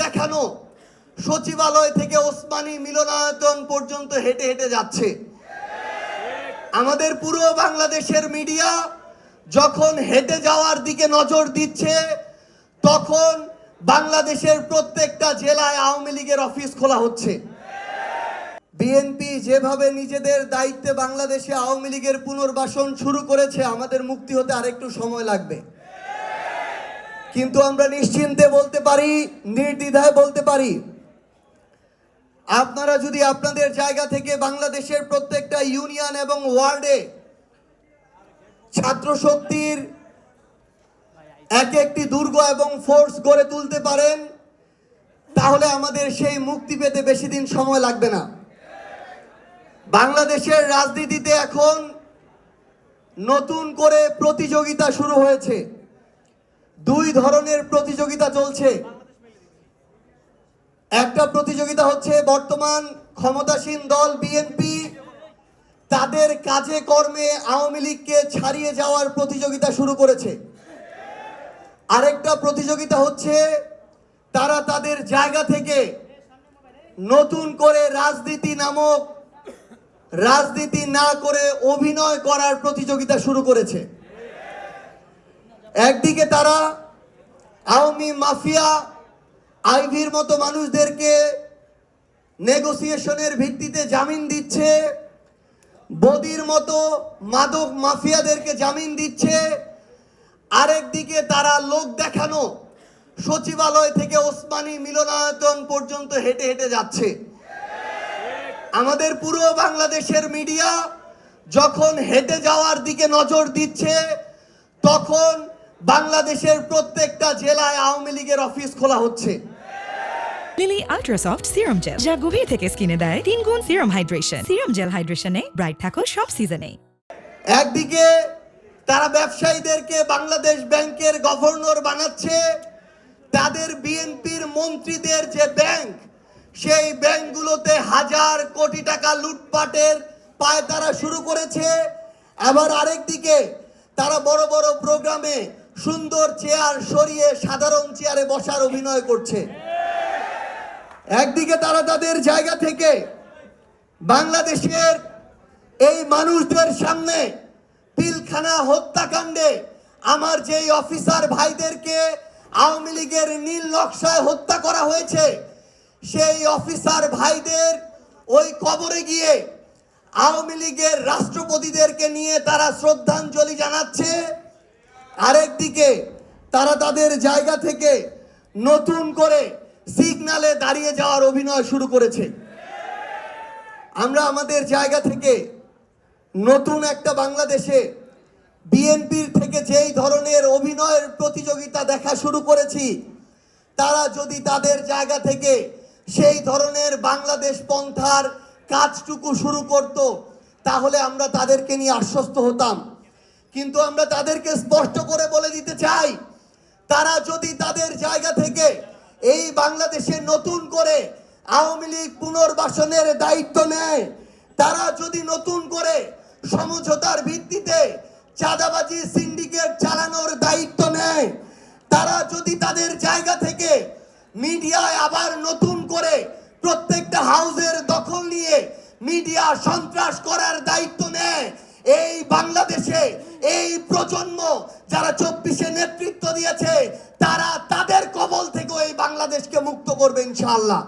দেখানো সচিবালয় থেকে ওসমানী মিলনায়তন পর্যন্ত হেঁটে হেঁটে যাচ্ছে। আমাদের পুরো বাংলাদেশের মিডিয়া যখন হেঁটে যাওয়ার দিকে নজর দিচ্ছে, তখন বাংলাদেশের প্রত্যেকটা জেলায় আওয়ামী লীগের অফিস খোলা হচ্ছে। বিএনপি যেভাবে নিজেদের দায়িত্বে বাংলাদেশে আওয়ামী লীগের পুনর্বাসন শুরু করেছে, আমাদের মুক্তি হতে আরেকটু সময় লাগবে। কিন্তু আমরা নিশ্চিন্তে বলতে পারি, নির্দ্বিধায় বলতে পারি, আপনারা যদি আপনাদের জায়গা থেকে বাংলাদেশের প্রত্যেকটা ইউনিয়ন এবং ওয়ার্ডে ছাত্র শক্তির এক একটি দুর্গ এবং ফোর্স গড়ে তুলতে পারেন, তাহলে আমাদের সেই মুক্তি পেতে বেশি দিন সময় লাগবে না। বাংলাদেশের রাজনীতিতে এখন নতুন করে প্রতিযোগিতা শুরু হয়েছে। দুই ধরনের প্রতিযোগিতা চলছে। একটা প্রতিযোগিতা হচ্ছে বর্তমান ক্ষমতাসীন দল বিএনপি তাদের কাজে কর্মে আওয়ামী লীগকে ছাড়িয়ে যাওয়ার প্রতিযোগিতা শুরু করেছে। আরেকটা প্রতিযোগিতা হচ্ছে তারা তাদের জায়গা থেকে নতুন করে রাজনীতি না করে অভিনয় করার প্রতিযোগিতা শুরু করেছে। একদিকে তারা আওয়ামী মাফিয়া আইভির মতো মানুষদেরকে নেগোসিয়েশনের ভিত্তিতে জামিন দিচ্ছে, বদির মতো মাদক মাফিয়াদেরকে জামিন দিচ্ছে। আরেকদিকে তারা লোক দেখানো সচিবালয় থেকে ওসমানী মিলনায়তন পর্যন্ত হেঁটে হেঁটে যাচ্ছে। আমাদের পুরো বাংলাদেশের মিডিয়া যখন হেঁটে যাওয়ার দিকে নজর দিচ্ছে, তখন বাংলাদেশের প্রত্যেকটা জেলায় আওয়ামী লীগের অফিস খোলা হচ্ছে। Lily ultra soft serum gel, যা গভীর থেকে স্কিনে দেয় 3 গুণ সিরাম হাইড্রেশন। সিরাম জেল হাইড্রেশনে ব্রাইট থাকো সব সিজনে। একদিকে তারা ব্যবসায়ীদেরকে বাংলাদেশ ব্যাংকের গভর্নর বানাচ্ছে, তাদের বিএনপির মন্ত্রীদের যে ব্যাংক, সেই ব্যাংকগুলোতে হাজার কোটি টাকা লুটপাটের পায়তারা শুরু করেছে। আবার আরেকদিকে তারা বড় বড় প্রোগ্রামে সুন্দর চেয়ার সরিয়ে সাধারণ চেয়ারে বসার অভিনয় করছে। একদিকে তারা তাদের জায়গা থেকে বাংলাদেশের এই মানুষদের সামনে পিলখানা হত্যাকাণ্ডে আমার যেই অফিসার ভাইদেরকে আওয়ামী লীগের নীল নকশায় হত্যা করা হয়েছে, সেই অফিসার ভাইদের ওই কবরে গিয়ে আওয়ামী লীগের রাষ্ট্রপতিদেরকে নিয়ে তারা শ্রদ্ধাঞ্জলি জানাচ্ছে। আরেকদিকে তারা তাদের জায়গা থেকে নতুন করে সিগন্যালে দাঁড়িয়ে যাওয়ার অভিনয় শুরু করেছে। আমরা আমাদের জায়গা থেকে নতুন একটা বাংলাদেশে বিএনপির থেকে যেই ধরনের অভিনয়ের প্রতিযোগিতা দেখা শুরু করেছি, তারা যদি তাদের জায়গা থেকে সেই ধরনের বাংলাদেশ পন্থার কাজটুকু শুরু করত, তাহলে আমরা তাদেরকে নিয়ে আশ্বস্ত হতাম। কিন্তু আমরা তাদেরকে স্পষ্ট করে বলে দিতে চাই, তারা যদি তাদের জায়গা থেকে এই বাংলাদেশে নতুন করে আওয়ামী লীগ পুনর্বাসনের দায়িত্ব নেয়, তারা যদি নতুন করে সমঝোতার ভিত্তিতে চাঁদাবাজি সিন্ডিকেট চালানোর দায়িত্ব নেয়, তারা যদি তাদের জায়গা থেকে মিডিয়ায় আবার নতুন করে প্রত্যেকটা হাউসের দখল নিয়ে মিডিয়া সন্ত্রাস করার দায়িত্ব নেয়, এই বাংলাদেশে এই প্রজন্ম যারা 24-এ নেতৃত্ব দিয়েছে, তারা তাদের কবল থেকে এই বাংলাদেশকে মুক্ত করবে ইনশাআল্লাহ।